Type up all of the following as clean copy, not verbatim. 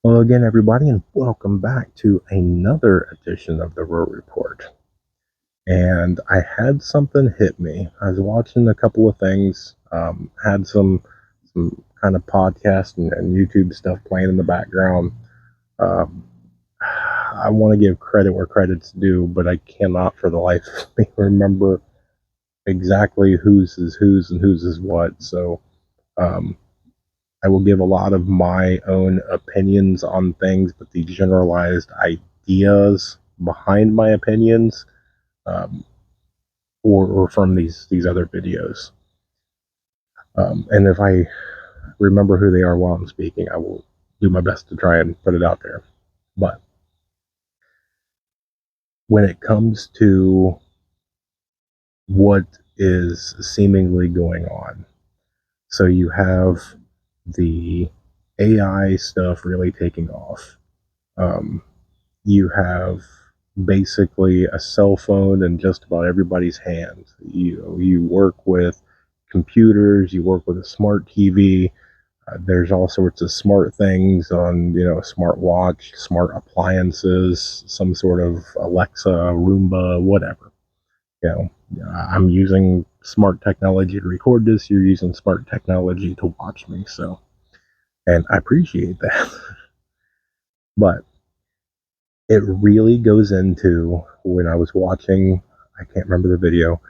Well, again, everybody, and welcome back to another edition of the Row Report. And I had something hit me. I was watching a couple of things, had some kind of podcast and YouTube stuff playing in the background. Um, I want to give credit where credit's due, but I cannot for the life of me remember exactly whose is whose and whose is what. So um, I will give a lot of my own opinions on things, but the generalized ideas behind my opinions, um, or from these other videos. And if I remember who they are while I'm speaking, I will do my best to try and put it out there. But when it comes to what is seemingly going on, so you have the AI stuff really taking off. You have basically a cell phone in just about everybody's hands. You work with computers, you work with a smart TV. There's all sorts of smart things on, a smart watch, smart appliances, some sort of Alexa, Roomba, whatever. You I'm using smart technology to record this. You're using smart technology to watch me. So, and I appreciate that. But it really goes into when I was watching, I can't remember the video,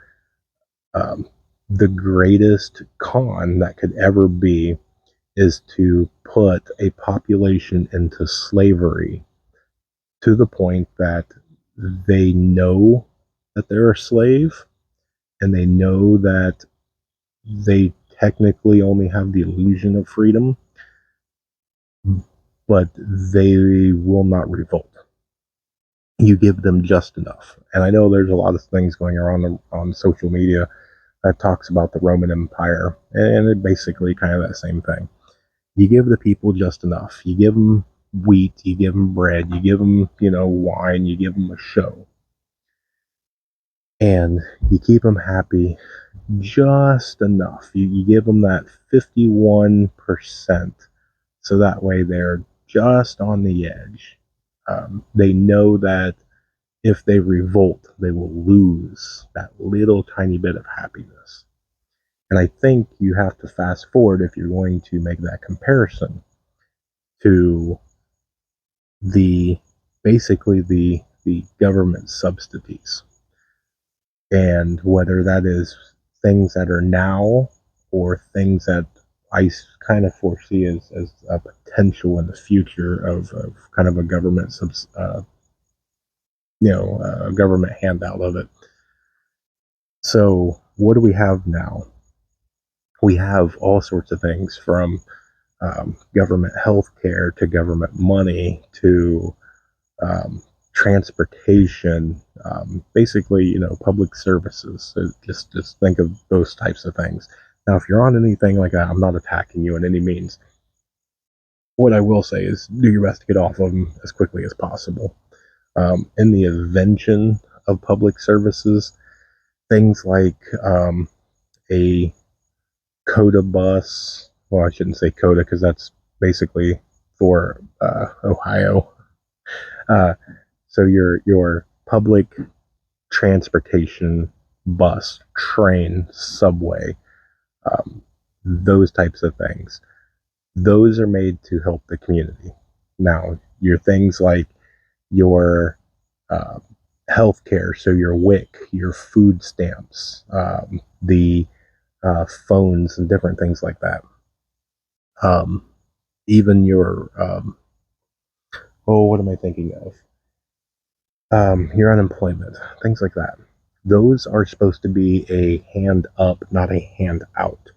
um, the greatest con that could ever be is to put a population into slavery to the point that they know that they're a slave and they know that they technically only have the illusion of freedom, but they will not revolt. You give them just enough. And I know there's a lot of things going around on social media that talks about the Roman Empire, and it basically kind of that same thing. You give the people just enough. You give them wheat, you give them bread, you give them, wine, you give them a show. And you keep them happy just enough. You give them that 51%, so that way they're just on the edge. They know that if they revolt, they will lose that little tiny bit of happiness. And I think you have to fast forward if you're going to make that comparison to the basically the government subsidies, and whether that is things that are now or things that I kind of foresee as a potential in the future of kind of a government a government handout of it. So what do we have now? We have all sorts of things from government health care to government money to transportation, basically, public services. So just think of those types of things. Now, if you're on anything like that, I'm not attacking you in any means. What I will say is do your best to get off of them as quickly as possible. In the invention of public services, things like a CODA bus. Well, I shouldn't say CODA because that's basically for Ohio. So your public transportation, bus, train, subway, those types of things. Those are made to help the community. Now, your things like your healthcare, so your WIC, your food stamps, the phones, and different things like that. Even your what am I thinking of? Your unemployment, things like that. Those are supposed to be a hand up, not a hand out.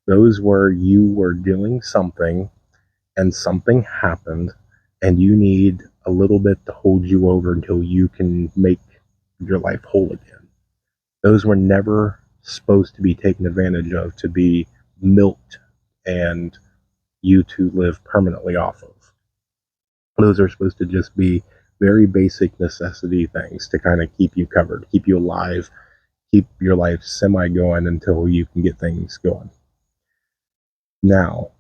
Those where you were doing something and something happened and you need a little bit to hold you over until you can make your life whole again. Those were never supposed to be taken advantage of to be milked and you to live permanently off of. Those are supposed to just be very basic necessity things to kind of keep you covered, keep you alive, keep your life semi going until you can get things going. Now,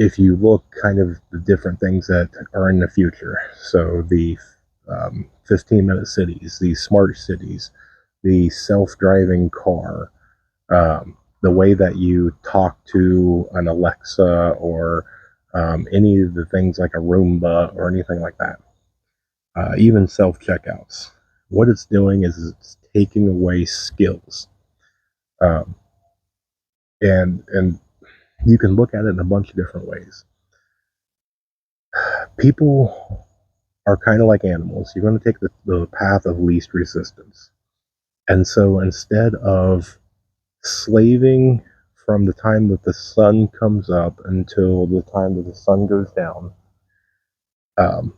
if you look kind of the different things that are in the future, so the 15-minute cities, the smart cities, the self-driving car, the way that you talk to an Alexa or any of the things like a Roomba or anything like that, even self checkouts. What it's doing is it's taking away skills, um, and you can look at it in a bunch of different ways. People are kind of like animals. You're going to take the path of least resistance, and so instead of slaving from the time that the sun comes up until the time that the sun goes down, um,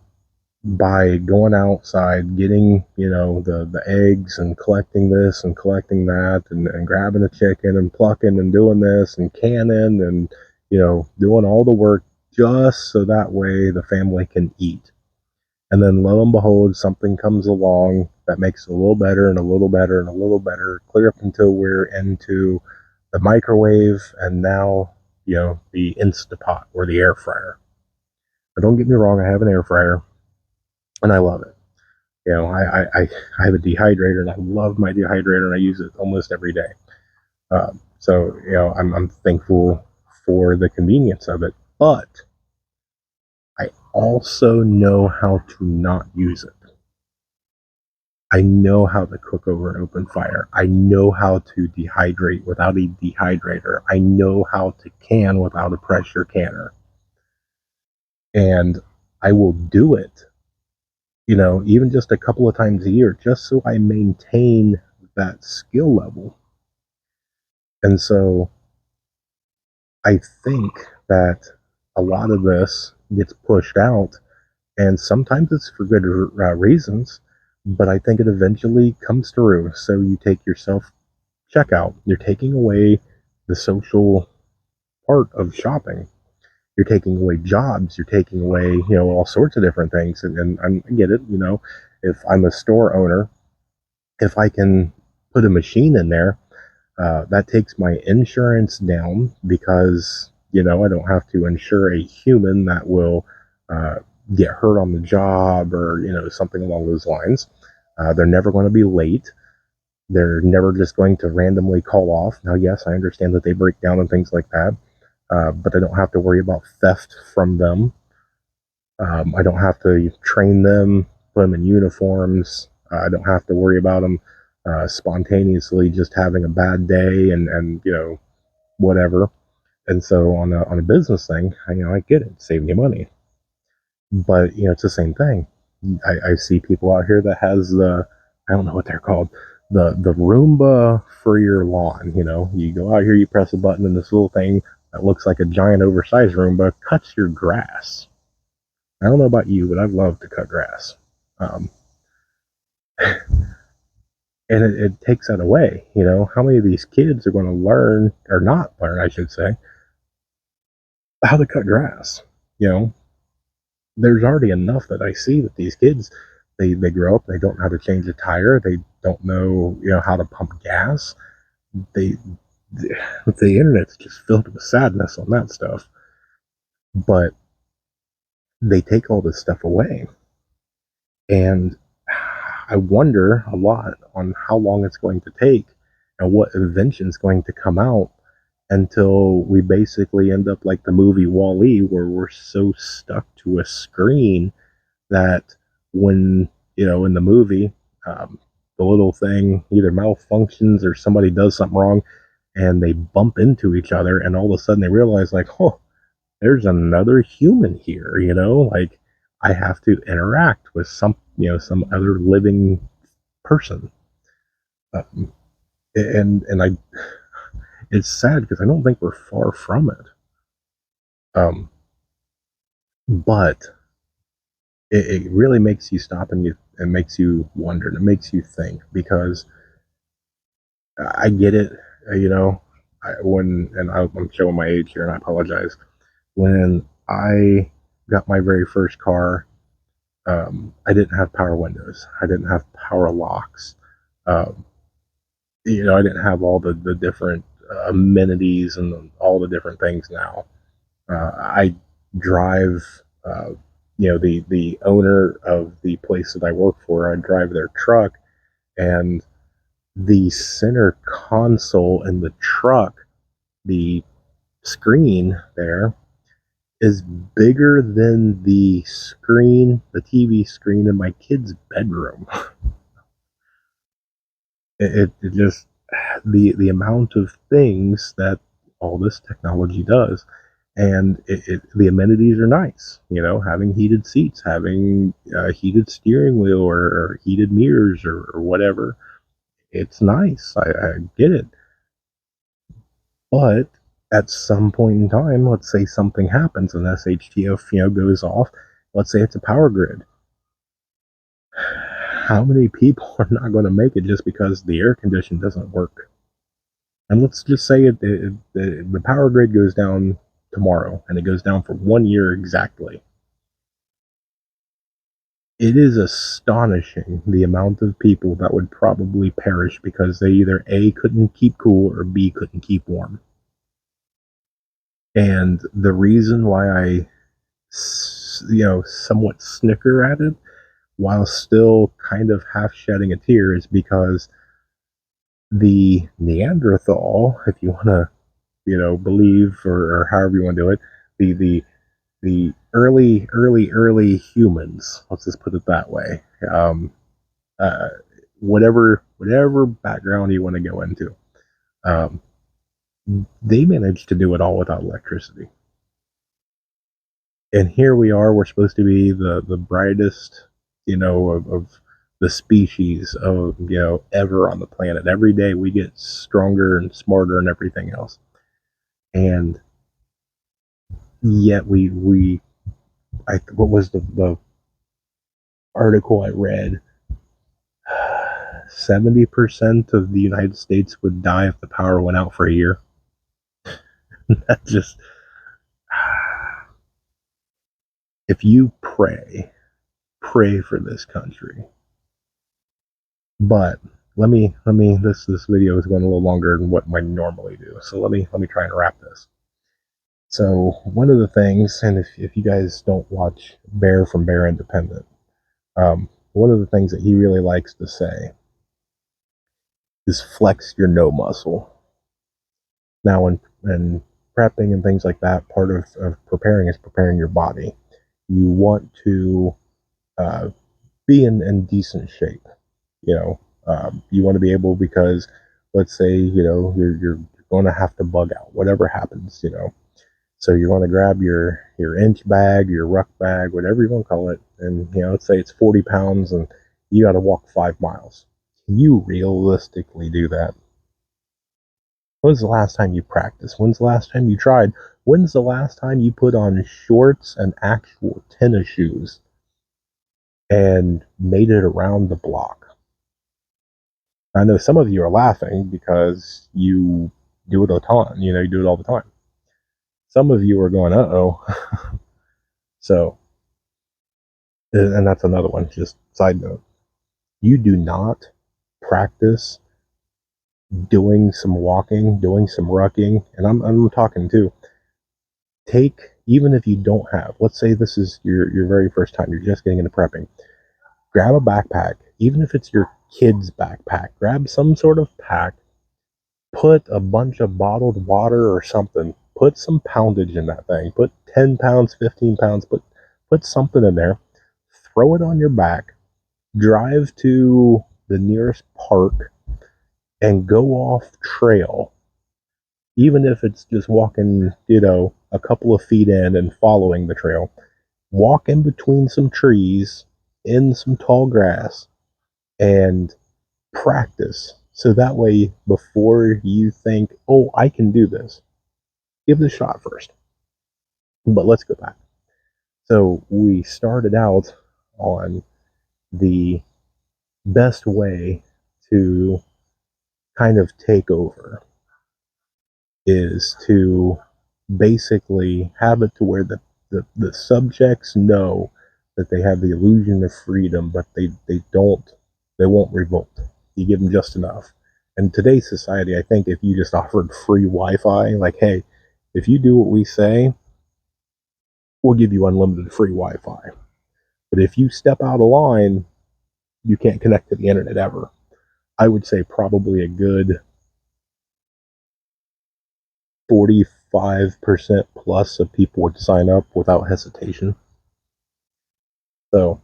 by going outside, getting, the eggs and collecting this and collecting that and grabbing a chicken and plucking and doing this and canning and, doing all the work just so that way the family can eat. And then lo and behold, something comes along that makes it a little better and a little better and a little better, clear up until we're into the microwave and now, the Instapot or the air fryer. But don't get me wrong, I have an air fryer and I love it. I have a dehydrator and I love my dehydrator and I use it almost every day. So, I'm thankful for the convenience of it, but I also know how to not use it. I know how to cook over an open fire. I know how to dehydrate without a dehydrator. I know how to can without a pressure canner. And I will do it, even just a couple of times a year, just so I maintain that skill level. And so I think that a lot of this gets pushed out, and sometimes it's for good reasons, but I think it eventually comes through. So you take your self checkout, you're taking away the social part of shopping. You're taking away jobs, you're taking away, all sorts of different things. And I get it, if I'm a store owner, if I can put a machine in there, that takes my insurance down because, I don't have to insure a human that will get hurt on the job or, something along those lines. They're never going to be late. They're never just going to randomly call off. Now, yes, I understand that they break down and things like that, but I don't have to worry about theft from them. I don't have to train them, put them in uniforms. I don't have to worry about them spontaneously just having a bad day and whatever. And so on a business thing, I get it, saving you money, but it's the same thing. I see people out here that has I don't know what they're called, the Roomba for your lawn. You go out here, you press a button, and this little thing that looks like a giant oversized Roomba cuts your grass. I don't know about you, but I've loved to cut grass. Um, and it takes that away. How many of these kids are going to learn, or not learn, I should say, how to cut grass? There's already enough that I see that these kids, they grow up, they don't know how to change a tire, they don't know, how to pump gas. They, the internet's just filled with sadness on that stuff. But they take all this stuff away. And I wonder a lot on how long it's going to take and what invention's going to come out until we basically end up like the movie Wall-E, where we're so stuck to a screen that when, in the movie, the little thing either malfunctions or somebody does something wrong and they bump into each other, and all of a sudden they realize, like, oh, there's another human here, like I have to interact with some other living person. Um, and it's sad because I don't think we're far from it. But it really makes you stop and makes you wonder and it makes you think, because I get it, I'm showing my age here and I apologize. When I got my very first car, I didn't have power windows. I didn't have power locks. Um, I didn't have all the different amenities and all the different things now. I drive, the owner of the place that I work for. I drive their truck, and the center console in the truck, the screen there, is bigger than the TV screen in my kid's bedroom. It just the amount of things that all this technology does, and the amenities are nice. Having heated seats, having a heated steering wheel, or heated mirrors, or whatever. It's nice. I get it, but at some point in time, let's say something happens and SHTF goes off. Let's say it's a power grid. How many people are not going to make it just because the air condition doesn't work? And let's just say the power grid goes down tomorrow, and it goes down for 1 year exactly. It is astonishing the amount of people that would probably perish because they either A, couldn't keep cool, or B, couldn't keep warm. And the reason why I, somewhat snicker at it while still kind of half shedding a tear is because the Neanderthal, if you want to, believe, or however you want to do it, the early humans, let's just put it that way, uh, whatever background you want to go into, um, they managed to do it all without electricity. And here we are, we're supposed to be the brightest, of the species of, ever on the planet. Every day we get stronger and smarter and everything else. And yet what was the article I read? 70% of the United States would die if the power went out for a year. That just, if you pray for this country. But let me this video is going a little longer than what I normally do. So let me try and wrap this. So one of the things, and if you guys don't watch Bear from Bear Independent, one of the things that he really likes to say is flex your no muscle. Now, in prepping and things like that, part of preparing is preparing your body. You want to uh, be in decent shape. You want to be able, because let's say you're going to have to bug out, whatever happens. So you're going to grab your inch bag, your ruck bag, whatever you want to call it, and let's say it's 40 pounds, and you got to walk 5 miles. Can you realistically do that? When's the last time you practiced? When's the last time you tried? When's the last time you put on shorts and actual tennis shoes and made it around the block? I know some of you are laughing because you do it a ton. You do it all the time. Some of you are going, uh-oh. So, and that's another one, just side note. You do not practice doing some walking, doing some rucking, and I'm talking too. Even if you don't have, let's say this is your very first time, you're just getting into prepping, grab a backpack, even if it's your kid's backpack, grab some sort of pack, put a bunch of bottled water or something, put some poundage in that thing, put 10 pounds, 15 pounds, put something in there, throw it on your back, drive to the nearest park, and go off trail, even if it's just walking, a couple of feet in and following the trail. Walk in between some trees, in some tall grass, and practice. So that way, before you think, oh, I can do this, give it a shot first. But let's go back. So we started out on the best way to kind of take over is to basically have it to where the subjects know that they have the illusion of freedom, but they won't revolt. You give them just enough. In today's society, I think if you just offered free Wi-Fi, like, hey, if you do what we say, we'll give you unlimited free Wi-Fi. But if you step out of line, you can't connect to the internet ever. I would say probably a good 45% plus of people would sign up without hesitation. So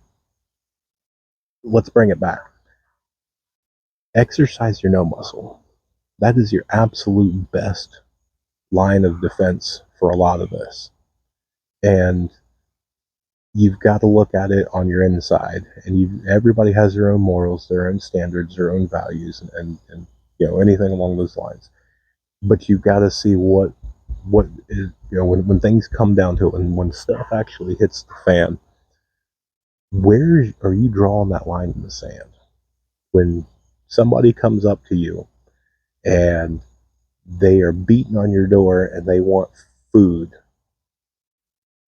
let's bring it back. Exercise your no muscle. That is your absolute best line of defense for a lot of this. And you've got to look at it on your inside. And everybody has their own morals, their own standards, their own values, and anything along those lines. But you've got to see what is, when things come down to it, and when stuff actually hits the fan, where are you drawing that line in the sand? When somebody comes up to you and they are beating on your door and they want food,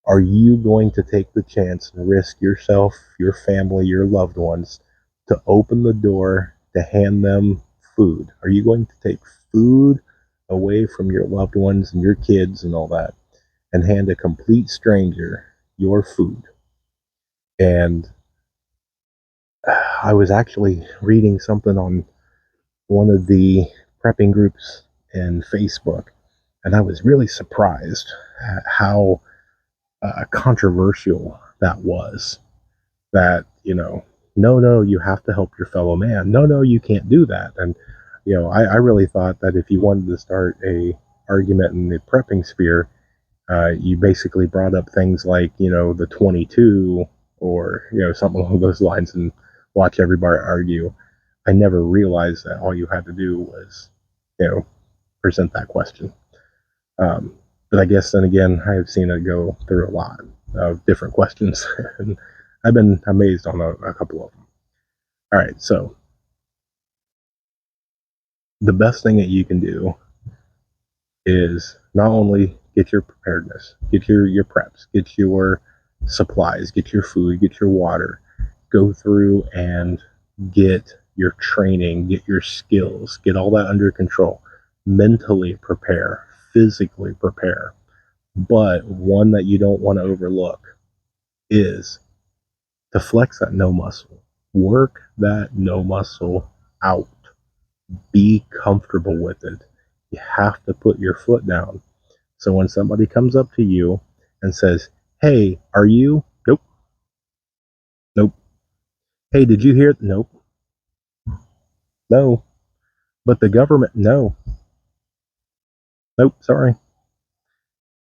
are you going to take the chance and risk yourself, your family, your loved ones to open the door to hand them food? Are you going to take food away from your loved ones and your kids and all that and hand a complete stranger your food? And I was actually reading something on one of the prepping groups in Facebook, and I was really surprised at how controversial that was. That, no, you have to help your fellow man. No, you can't do that. And, I really thought that if you wanted to start a argument in the prepping sphere, you basically brought up things like, the 22 or, something along those lines and watch everybody argue. I never realized that all you had to do was, present that question. But I guess then again, I have seen it go through a lot of different questions, and I've been amazed on a couple of them. All right, so the best thing that you can do is not only get your preparedness, get your preps, get your supplies, get your food, get your water, go through and get your training, get your skills, get all that under control, mentally prepare, physically prepare. But one that you don't want to overlook is to flex that no muscle. Work that no muscle out. Be comfortable with it. You have to put your foot down. So when somebody comes up to you and says, "Hey, are you?" Nope. Nope. "Hey, did you hear?" Nope. No. "But the government?" No. Nope. Sorry.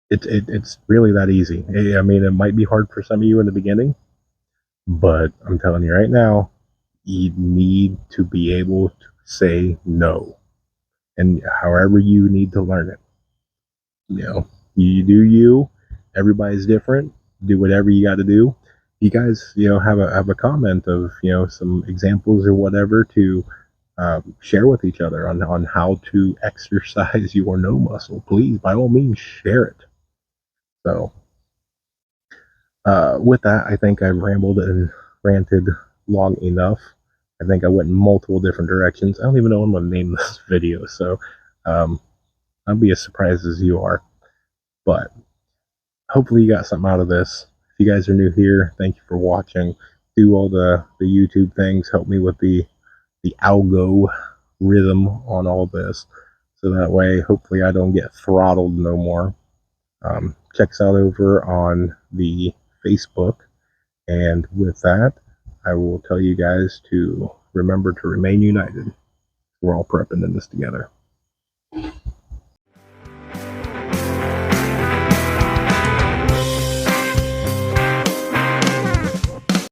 It's really that easy. I mean, it might be hard for some of you in the beginning, but I'm telling you right now, you need to be able to say no. And however you need to learn it. You do you. Everybody's different. Do whatever you got to do. You guys, have a comment of some examples or whatever to share with each other on how to exercise your no muscle. Please, by all means, share it. So, with that, I think I've rambled and ranted long enough. I think I went in multiple different directions. I don't even know what I'm going to name this video, so I'll be as surprised as you are. But hopefully you got something out of this. If you guys are new here, thank you for watching. Do all the YouTube things. Help me with the algo rhythm on all this. So that way, hopefully I don't get throttled no more. Check us out over on the Facebook. And with that, I will tell you guys to remember to remain united. We're all prepping in this together.